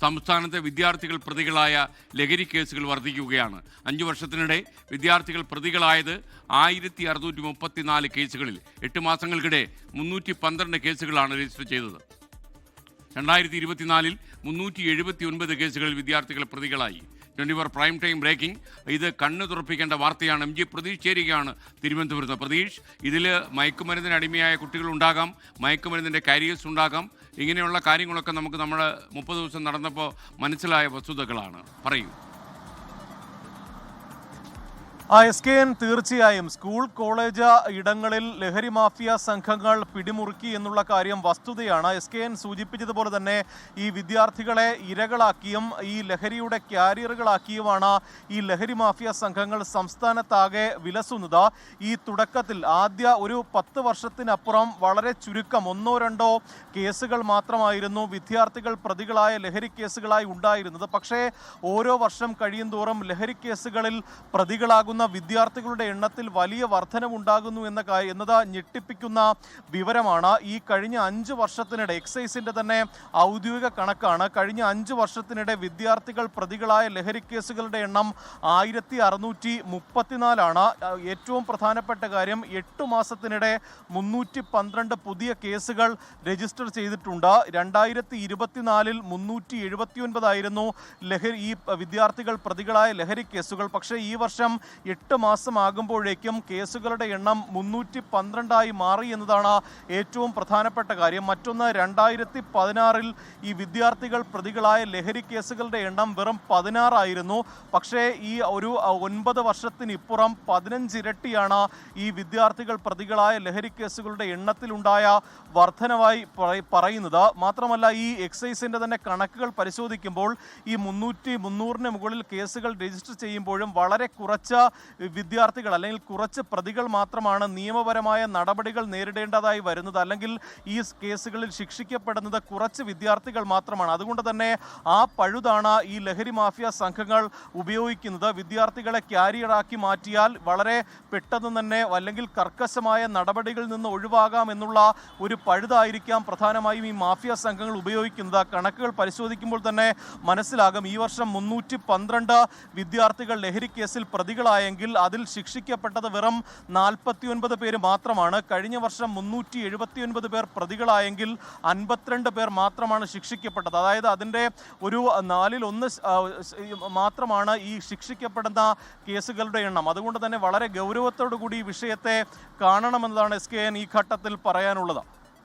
സംസ്ഥാനത്തെ വിദ്യാർത്ഥികൾ പ്രതികളായ ലഹരി കേസുകൾ വർദ്ധിക്കുകയാണ്. 5 വർഷത്തിനിടെ വിദ്യാർത്ഥികൾ പ്രതികളായത് 1634 കേസുകളിൽ. 8 മാസങ്ങൾക്കിടെ 312 കേസുകളാണ് രജിസ്റ്റർ ചെയ്തത്. 2024 379 കേസുകളിൽ വിദ്യാർത്ഥികൾ പ്രതികളായി. 24 പ്രൈം ടൈം ബ്രേക്കിംഗ്. ഇത് കണ്ണ് തുറപ്പിക്കേണ്ട വാർത്തയാണ്. MG പ്രതീഷ് ചേരുകയാണ് തിരുവനന്തപുരത്ത്. പ്രതീഷ്, ഇതിൽ മയക്കുമരുന്നിന് അടിമയായ കുട്ടികളുണ്ടാകാം, മയക്കുമരുന്നിൻ്റെ കാരിയേഴ്സ് ഉണ്ടാകാം. ഇങ്ങനെയുള്ള കാര്യങ്ങളൊക്കെ നമുക്ക് നമ്മുടെ 30 ദിവസം നടന്നപ്പോൾ മനസ്സിലായ വസ്തുതകളാണ്. പറയൂ. SKN തീർച്ചയായും സ്കൂൾ കോളേജ് ഇടങ്ങളിൽ ലഹരി മാഫിയ സംഘങ്ങൾ പിടിമുറുക്കി എന്നുള്ള കാര്യം വസ്തുതയാണ്. SKN സൂചിപ്പിച്ചതുപോലെ തന്നെ ഈ വിദ്യാർത്ഥികളെ ഇരകളാക്കിയും ഈ ലഹരിയുടെ ക്യാരിയറുകളാക്കിയുമാണ് ഈ ലഹരി മാഫിയ സംഘങ്ങൾ സംസ്ഥാനത്താകെ വിലസുന്നത്. ഈ തുടക്കത്തിൽ ആദ്യ ഒരു 10 വർഷത്തിനപ്പുറം വളരെ ചുരുക്കം 1-2 കേസുകൾ മാത്രമായിരുന്നു വിദ്യാർത്ഥികൾ പ്രതികളായ ലഹരി കേസുകളായി ഉണ്ടായിരുന്നത്. പക്ഷേ ഓരോ വർഷം കഴിയുന്തോറും ലഹരി കേസുകളിൽ പ്രതികളാകുന്ന വിദ്യാർത്ഥികളുടെ എണ്ണത്തിൽ വലിയ വർധനവുണ്ടാകുന്നു എന്നത് ഞെട്ടിപ്പിക്കുന്ന വിവരമാണ്. ഈ കഴിഞ്ഞ 5 വർഷത്തിനിടെ എക്സൈസിന്റെ തന്നെ ഔദ്യോഗിക കണക്കാണ്. കഴിഞ്ഞ 5 വർഷത്തിനിടെ വിദ്യാർത്ഥികൾ പ്രതികളായ ലഹരി കേസുകളുടെ എണ്ണം 1634 ഏറ്റവും പ്രധാനപ്പെട്ട കാര്യം 8 മാസത്തിനിടെ 312 പുതിയ കേസുകൾ രജിസ്റ്റർ ചെയ്തിട്ടുണ്ട്. 2024 379 ആയിരുന്നു ഈ വിദ്യാർത്ഥികൾ പ്രതികളായ ലഹരി കേസുകൾ. പക്ഷേ ഈ വർഷം 8 മാസമാകുമ്പോഴേക്കും കേസുകളുടെ എണ്ണം 312 മാറി എന്നതാണ് ഏറ്റവും പ്രധാനപ്പെട്ട കാര്യം. മറ്റൊന്ന്, 2016 ഈ വിദ്യാർത്ഥികൾ പ്രതികളായ ലഹരി കേസുകളുടെ എണ്ണം വെറും 16 ആയിരുന്നു. പക്ഷേ ഈ ഒരു 9 വർഷത്തിനിപ്പുറം 15 ഇരട്ടിയാണ് ഈ വിദ്യാർത്ഥികൾ പ്രതികളായ ലഹരി കേസുകളുടെ എണ്ണത്തിലുണ്ടായ വർധനവായി പറയുന്നത്. മാത്രമല്ല, ഈ എക്സൈസിന്റെ തന്നെ കണക്കുകൾ പരിശോധിക്കുമ്പോൾ ഈ 300-ന് മുകളിൽ കേസുകൾ രജിസ്റ്റർ ചെയ്യുമ്പോഴും വളരെ കുറച്ച് വിദ്യാർത്ഥികൾ അല്ലെങ്കിൽ കുറച്ച് പ്രതികൾ മാത്രമാണ് നിയമപരമായ നടപടികൾ നേരിടേണ്ടതായി വരുന്നത്. അല്ലെങ്കിൽ ഈ കേസുകളിൽ ശിക്ഷിക്കപ്പെടുന്നത് കുറച്ച് വിദ്യാർത്ഥികൾ മാത്രമാണ്. അതുകൊണ്ട് തന്നെ ആ പഴുതാണ് ഈ ലഹരി മാഫിയ സംഘങ്ങൾ ഉപയോഗിക്കുന്നത്. വിദ്യാർത്ഥികളെ ക്യാരിയറാക്കി മാറ്റിയാൽ വളരെ പെട്ടെന്ന് തന്നെ അല്ലെങ്കിൽ കർക്കശമായ നടപടികളിൽ നിന്ന് ഒഴിവാകാം എന്നുള്ള ഒരു പഴുതായിരിക്കാം പ്രധാനമായും ഈ മാഫിയ സംഘങ്ങൾ ഉപയോഗിക്കുന്നത്. കണക്കുകൾ പരിശോധിക്കുമ്പോൾ തന്നെ മനസ്സിലാകും. ഈ വർഷം 312 വിദ്യാർത്ഥികൾ ലഹരി കേസിൽ പ്രതികളായെങ്കിൽ അതിൽ ശിക്ഷിക്കപ്പെട്ടത് വെറും 49 പേര് മാത്രമാണ്. കഴിഞ്ഞ വർഷം 379 പേർ പ്രതികളായെങ്കിൽ 52 പേർ മാത്രമാണ് ശിക്ഷിക്കപ്പെട്ടത്. അതായത് അതിൻ്റെ ഒരു 4/1 മാത്രമാണ് ഈ ശിക്ഷിക്കപ്പെടുന്ന കേസുകളുടെ എണ്ണം. അതുകൊണ്ട് തന്നെ വളരെ ഗൗരവത്തോടു കൂടി ഈ വിഷയത്തെ കാണണമെന്നതാണ് SKN ഈ ഘട്ടത്തിൽ പറയാനുള്ളത്.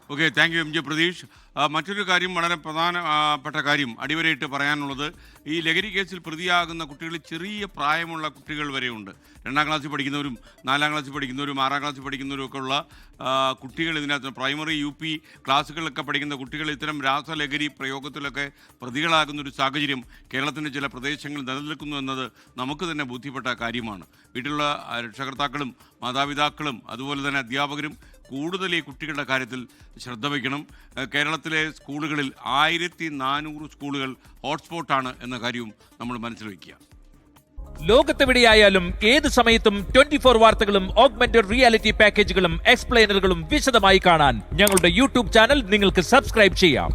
Okay, thank you MG Pratheesh. മറ്റൊരു കാര്യം, വളരെ പ്രധാനപ്പെട്ട കാര്യം അടിവരയിട്ട് പറയാനുള്ളത്, ഈ ലഹരി കേസിൽ പ്രതിയാകുന്ന കുട്ടികളിൽ ചെറിയ പ്രായമുള്ള കുട്ടികൾ വരെയുണ്ട്. 2ാം ക്ലാസ്സിൽ പഠിക്കുന്നവരും 4ാം ക്ലാസ്സിൽ പഠിക്കുന്നവരും 6ാം ക്ലാസ്സിൽ പഠിക്കുന്നവരും ഒക്കെ ഉള്ള കുട്ടികൾ ഇതിനകത്ത് പ്രൈമറി UP ക്ലാസ്സുകളിലൊക്കെ പഠിക്കുന്ന കുട്ടികൾ ഇത്തരം രാസലഹരി പ്രയോഗത്തിലൊക്കെ പ്രതികളാകുന്നൊരു സാഹചര്യം കേരളത്തിൻ്റെ ചില പ്രദേശങ്ങളിൽ നിലനിൽക്കുന്നു എന്നത് നമുക്ക് തന്നെ ബോധ്യപ്പെട്ട കാര്യമാണ്. വീട്ടിലുള്ള രക്ഷകർത്താക്കളും മാതാപിതാക്കളും അതുപോലെ തന്നെ അധ്യാപകരും കൂടുതൽ ഈ കുട്ടികളുടെ കാര്യത്തിൽ ശ്രദ്ധ വയ്ക്കണം. കേരളത്തിലെ സ്കൂളുകളിൽ 1400 സ്കൂളുകൾ ഹോട്ട്സ്പോട്ടാണ് എന്ന കാര്യവും നമ്മൾ മനസ്സിൽ വയ്ക്കുക. ലോകത്തെവിടെയായാലും ഏത് സമയത്തും 24 വാർത്തകളും ഓഗ്മെന്റഡ് റിയാലിറ്റി പാക്കേജുകളും എക്സ്പ്ലെയിനറുകളും വിശദമായി കാണാൻ ഞങ്ങളുടെ YouTube ചാനൽ നിങ്ങൾക്ക് സബ്സ്ക്രൈബ് ചെയ്യാം.